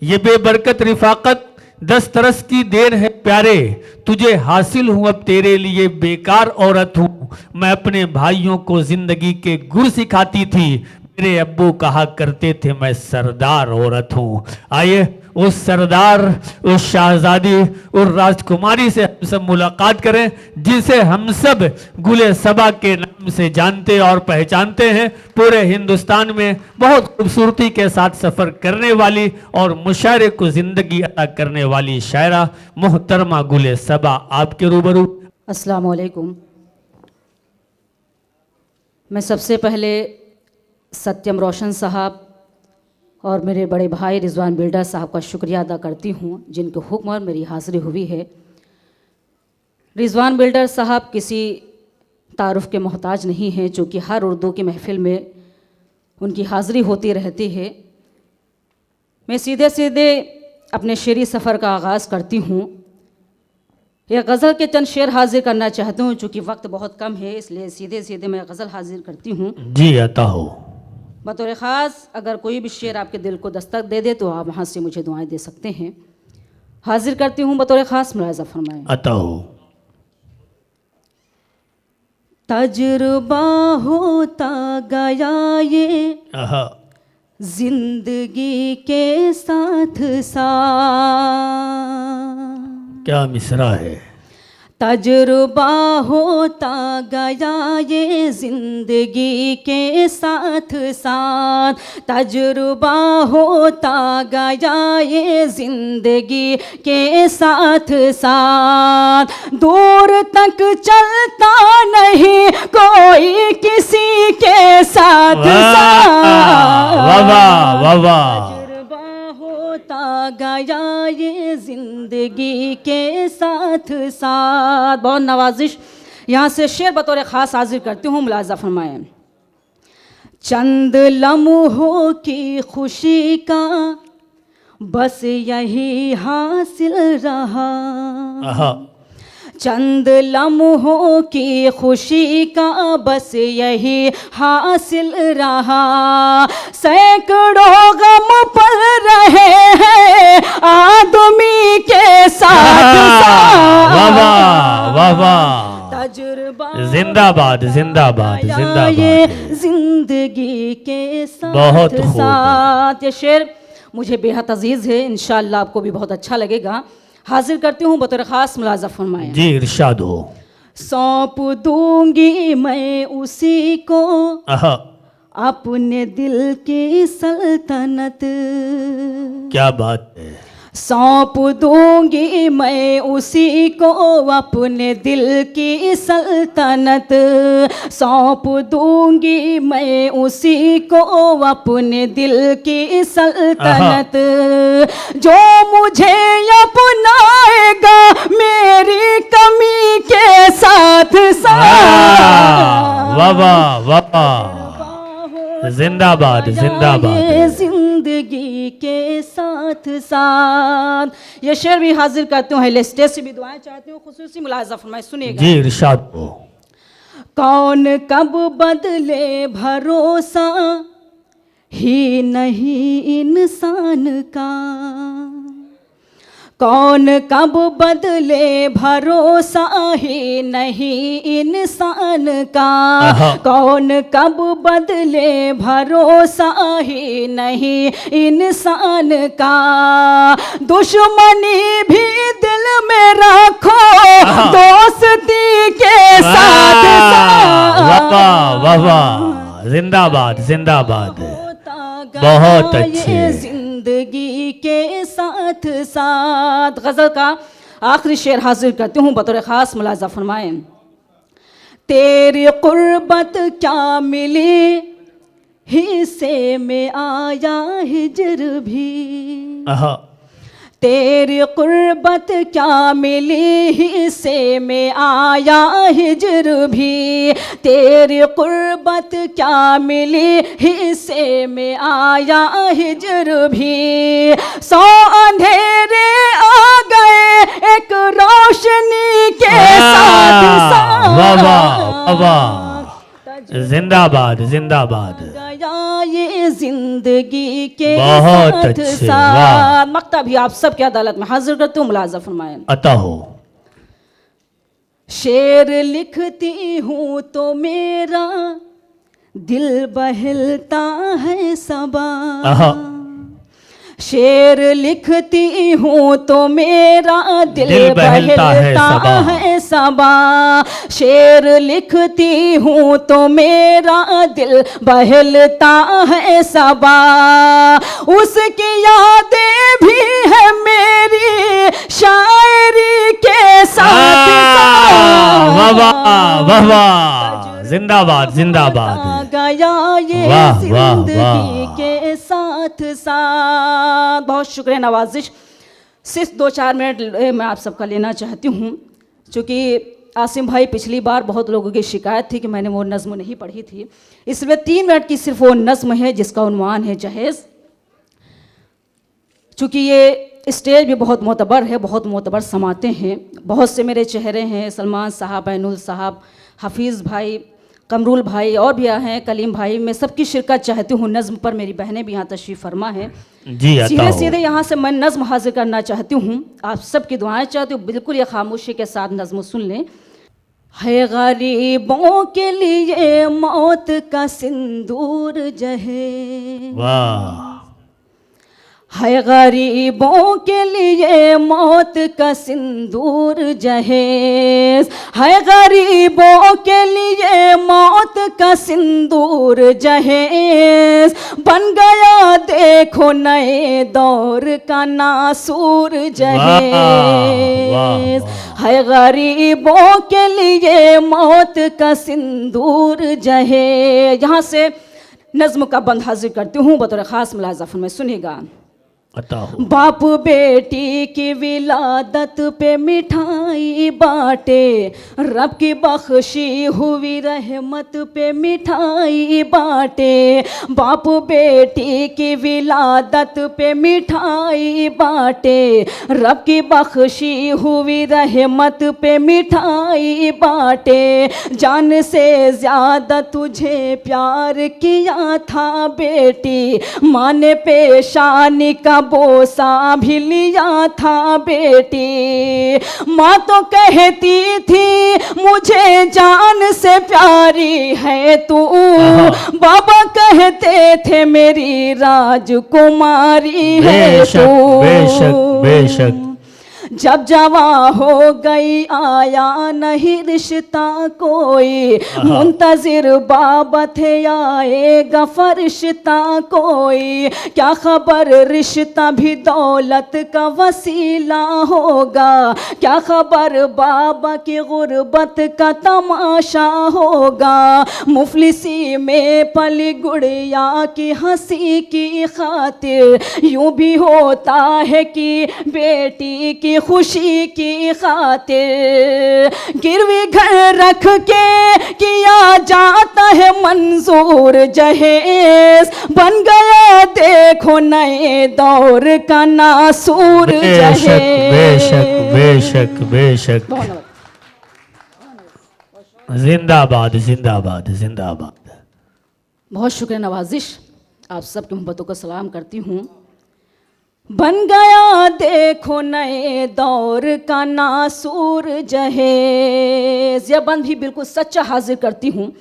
ये बेबरकत रिफाकत 10 तरस की देर है प्यारे, तुझे हासिल हूं अब तेरे लिए बेकार औरत हूं। मैं अपने भाइयों को जिंदगी के गुर सिखाती थी, मेरे अब्बू कहा करते थे मैं सरदार औरत हूं। आइए उस सरदार, उस शहजादी, उस राजकुमारी से हम सब मुलाकात करें जिसे हम सब गुले सबा के नाम से जानते और पहचानते हैं। पूरे हिंदुस्तान में बहुत खूबसूरती के साथ सफर करने वाली और मुशायरे को जिंदगी अता करने वाली शायरा मोहतरमा गुले सबा आपके रूबरू। अस्सलाम वालेकुम। मैं सबसे पहले सत्यम रोशन साहब और मेरे बड़े भाई रिजवान बिल्डर साहब का शुक्रिया अदा करती हूँ जिनके हुक्म और मेरी हाज़िरी हुई है। रिजवान बिल्डर साहब किसी तारुफ के मोहताज नहीं हैं, चूँकि हर उर्दू की महफ़िल में उनकी हाज़िरी होती रहती है। मैं सीधे सीधे अपने शेरी सफ़र का आगाज़ करती हूँ। यह गज़ल के चंद शेर हाजिर करना चाहती हूँ, चूँकि वक्त बहुत कम है इसलिए सीधे सीधे मैं गज़ल हाजिर करती हूँ। जी अता हो। बतौर ख़ास अगर कोई भी शेर आपके दिल को दस्तक दे दे तो आप वहाँ से मुझे दुआएं दे सकते हैं। हाजिर करती हूँ बतौर ख़ास, मुलाज़ा फरमाएं। अता हो। तजुर्बा होता गया ये जिंदगी के साथ साथ, क्या मिसरा है। तजुर्बा होता गया ये जिंदगी के साथ साथ, तजुर्बा होता गया ये जिंदगी के साथ साथ। दूर तक चलता नहीं कोई किसी के साथ साथ, होता गया ये जिंदगी के साथ साथ। बहुत नवाजिश। यहाँ से शेर बतौर ख़ास हाजिर करती हूँ, मुलाज़ा फरमाएं। चंद लम्हों की खुशी का बस यही हासिल रहा, चंद लम्हों की खुशी का बस यही हासिल रहा। सैकड़ों गम पल रहे हैं आदमी के साथ तजुर्बा जिंदाबाद जिंदाबाद जिंदाबाद ये जिंदगी के साथ बहुत साथ। ये शेर मुझे बेहद अजीज है, इंशाअल्लाह आपको भी बहुत अच्छा लगेगा। हाजिर करती हूँ बतौर ख़ास, मुलाज़ा फरमाएं। जी इरशाद हो। सौंप दूंगी मैं उसी को अपने दिल की सल्तनत, क्या बात है। सौंप दूंगी मैं उसी को अपने दिल की सल्तनत, सौंप दूंगी मैं उसी को अपने दिल की सल्तनत। जो मुझे अपनाएगा मेरी कमी के साथ साथ। वाह वाह वाह, जिंदाबाद जिंदाबाद। जिंदगी के साथ साथ। ये शेर भी हाजिर करते हैं, स्टेज से भी दुआएं चाहती हूँ, खुसूसी मुलाज़ा फरमाएं, सुनिएगा। जी इरशाद हो। कौन कब बदले भरोसा ही नहीं इंसान का, कौन कब बदले भरोसा ही नहीं इंसान का, कौन कब बदले भरोसा ही नहीं इंसान का। दुश्मनी भी दिल में रखो दोस्ती के साथ साथ। वाह वाह, जिंदाबाद जिंदाबाद, बहुत अच्छे। जिंदगी के साथ साथ। गजल का आखिरी शेर हाजिर करती हूँ बतौर ख़ास, मुलाज़ा फरमाएं। तेरी कुर्बत क्या मिली हिस्से में आया हिजर भी, तेरी कुर्बत क्या मिली हिस्से में आया हिजर भी, तेरी कुर्बत क्या मिली हिस्से में आया हिजर भी। 100 अंधेरे आ गए एक रोशनी के साथ साथ। जिंदाबाद जिंदाबाद। गया ये जिंदगी के बहुत साथ अच्छे, साथ। वाह। मक्ता भी आप सबकी अदालत में हाजिर करती हूँ, मुलाजा फरमाएं। अता हो। शेर लिखती हूँ तो मेरा दिल बहलता है सबा। आहा। शेर लिखती हूँ तो मेरा दिल बहलता है सबा। है सबा। शेर लिखती हूँ तो मेरा दिल बहलता है सबा। उसकी यादें भी है मेरी शायरी के साथ वाह वाह वाह वाह, जिंदाबाद जिंदाबाद। गया ये वाह, वाह, जिंदगी वाह। के साथ साथ। बहुत शुक्रिया नवाजिश। सिर्फ 2-4 मिनट मैं आप सबका लेना चाहती हूँ, क्योंकि आसिम भाई पिछली बार बहुत लोगों की शिकायत थी कि मैंने वो नज़्म नहीं पढ़ी थी, इसलिए 3 मिनट की सिर्फ वो नज़्म है जिसका उन्वान है जहेज़। चूँकि ये स्टेज भी बहुत मोतबर है, बहुत मोतबर समाते हैं, बहुत से मेरे चेहरे हैं, सलमान साहब, ऐनुल साहब, हफीज़ भाई, कमरुल भाई और भी हैं, कलीम भाई। मैं सबकी शिरकत चाहती हूँ नज़्म पर। मेरी बहनें भी यहाँ तशरीफ़ फरमा हैं जी। अता सीधे हो। सीधे यहाँ से मैं नज़्म हाजिर करना चाहती हूँ। आप सबकी दुआएं चाहती हूँ, बिल्कुल ये खामोशी के साथ नज़्म सुन लें। है गरीबों के लिए मौत का सिंदूर जहे। वाह। है गरीबों के लिए मौत का सिंदूर जहेज। है गरीबों के लिए मौत का सिंदूर जहेज। बन गया देखो नए दौर का नासूर जहेज। है गरीबों के लिए मौत का सिंदूर जहेज। यहाँ से नज़्म का बंद हाजिर करती हूँ बतौर ख़ास मुलाज़ा फरमाएं, सुनिएगा। अता हो। बाप बेटी की विलादत पे मिठाई बांटे, रब की बख्शी हुई रहमत पे मिठाई बांटे। बाप बेटी की विलादत पे मिठाई बांटे, रब की बख्शी हुई रहमत पे मिठाई बांटे। जान से ज़्यादा तुझे प्यार किया था बेटी, माँ ने पेशानी का बोसा भी लिया था बेटी। माँ तो कहती थी मुझे जान से प्यारी है तू, बाबा कहते थे मेरी राजकुमारी है तू। बेशक बेशक। जब जवां हो गई आया नहीं रिश्ता कोई, मुंतजिर बाबा थे आएगा फरिश्ता कोई। क्या खबर रिश्ता भी दौलत का वसीला होगा, क्या खबर बाबा की गुर्बत का तमाशा होगा। मुफलिसी में पली गुड़िया की हंसी की खातिर, यूं भी होता है कि बेटी की खुशी की खातिर गिरवी घर रख के किया जाता है मंजूर जहेज। बन गया देखो नए दौर का नासूर जहेज। बेशक बेशक बेशक। जिंदाबाद जिंदाबाद जिंदाबाद। बहुत शुक्रिया नवाजिश, आप सबकी मोहब्बतों को सलाम करती हूँ। बन गया देखो नए दौर का नासूर जहेज। यह बंद भी बिल्कुल सच्चा हाजिर करती हूँ,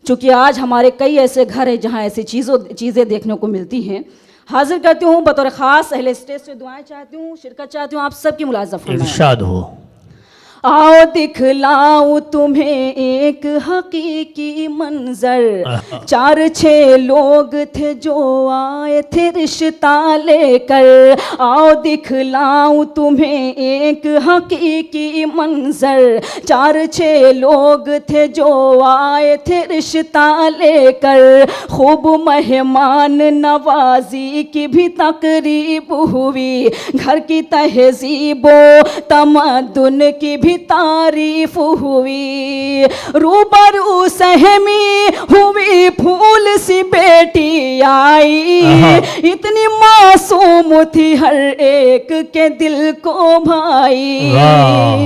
क्योंकि आज हमारे कई ऐसे घर हैं जहाँ ऐसी चीज़ें देखने को मिलती हैं। हाजिर करती हूँ बतौर ख़ास अहले स्टेज से दुआएं चाहती हूँ, शिरकत चाहती हूँ, आप सबकी मुलाज़ा फरमाएं। इरशाद हो। आओ दिखलाऊं तुम्हें एक हकीकी मंजर। 4-6 लोग थे जो आए थे रिश्ता लेकर। आओ दिखलाऊं तुम्हें एक हकीकी मंजर। 4-6 लोग थे जो आए थे रिश्ता लेकर। खूब मेहमान नवाजी की भी तकरीब हुई, घर की तहजीबो तमद्दुन की भी तारीफ हुई। रूबरू सहमी हुई फूल सी बेटी आई, इतनी मासूम थी हर एक के दिल को भाई। वाह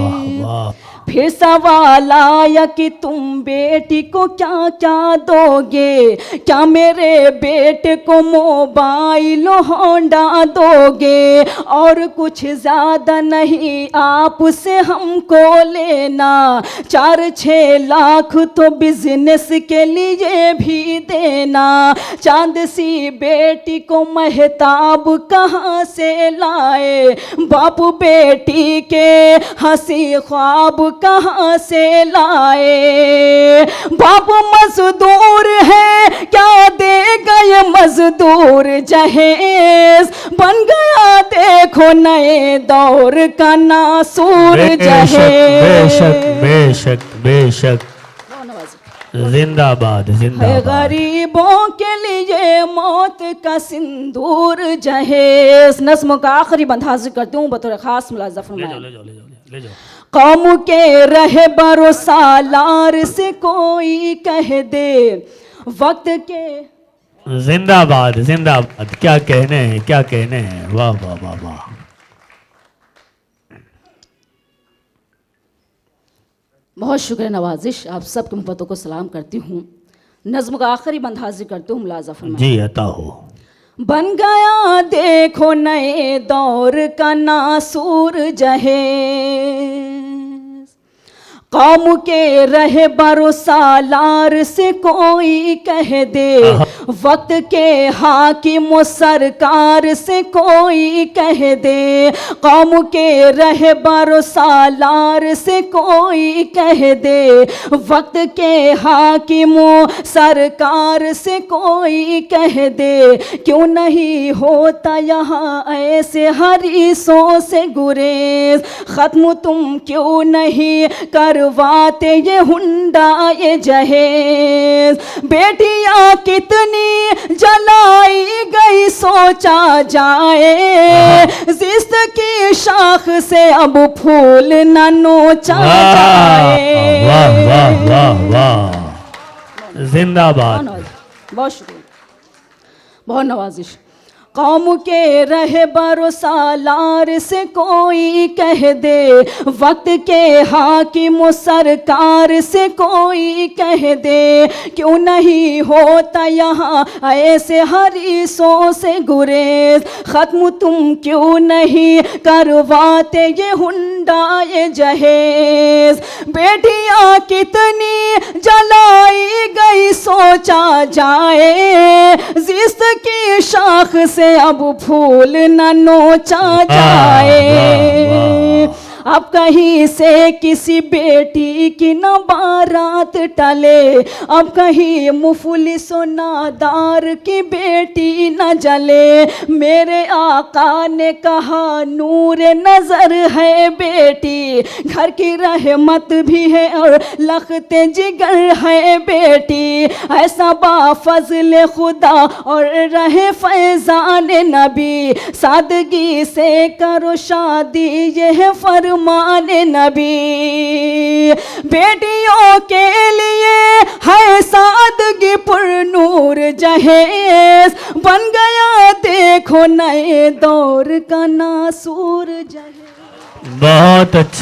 वाह। फिर सवाल आया कि तुम बेटी को क्या क्या दोगे, क्या मेरे बेटे को मोबाइल होंडा दोगे, और कुछ ज़्यादा नहीं आपसे हमको लेना, 4-6 लाख तो बिजनेस के लिए भी देना। चांद सी बेटी को महताब कहाँ से लाए, बाप बेटी के हंसी ख्वाब कहाँ से लाए। बाप मजदूर है क्या देगा ये मजदूर जहेज, बन गया देखो नए दौर का नासूर जहेज। बेशक बेशक बेशक, जिंदाबाद है जिंदाबाद। गरीबों के लिए मौत का सिंदूर जहेज। नस्म का आखिरी बंद हाजिर करती हूँ बतौर खास मुलाजा फरमाएं। ले जाओ। कौम के रहे भरोसा लार से कोई कह दे, वक्त के जिंदाबाद जिंदाबाद। क्या कहने हैं, क्या कहने हैं, वाह वाह वाह वाह। बहुत शुक्र नवाजिश, आप सबकी मोहब्बतों को सलाम करती हूँ। नज्म का आखिरी बंद हाजिर करती हूँ, मुलाजा फरमाएं। जी अता हो। बन गया देखो नए दौर का नासूर जहेज, कौम के रहे भरोसा लार से कोई कह दे, वक्त के हाकिम सरकार से कोई कह दे। कौम के रहे भरोसा लार से कोई कह दे, वक्त के हाकिम सरकार से कोई कह दे। क्यों नहीं होता यहाँ ऐसे हरीसों से गुरेज, खत्म तुम क्यों नहीं करवाते ये हुंडा ये जहेज। बेटियां कितनी जलाई गई सोचा जाए, जिस्त की शाख से अब फूल न नोचा जाए। वाह वाह वाह वाह, जिंदाबाद। बहुत शुक्रिया, बहुत नवाजिश। कौम के रहे भरोसा लार से कोई कह दे, वक्त के हाकिम सरकार से कोई कह दे। क्यों नहीं होता यहाँ ऐसे हरीसों से गुरेज, खत्म तुम क्यों नहीं करवाते ये हुंडा ये जहेज। बेटियां कितनी जलाई गई सोचा जाए, जिस्त की शाख से अब फूल न नोचा जाए। अब कहीं से किसी बेटी की न बारात टले, अब कहीं मुफलिस नादार की बेटी न जले। मेरे आका ने कहा नूर नजर है बेटी, घर की रहमत भी है और लखते जिगर है बेटी। ऐसा बाफजल खुदा और रहे फैजान नबी, सादगी से करो शादी यह फरमान नबी। बेटियों के लिए है सादगी पुर नूर जहेज, बन गया देखो नए दौर का नासूर जहेज। बहुत अच्छा।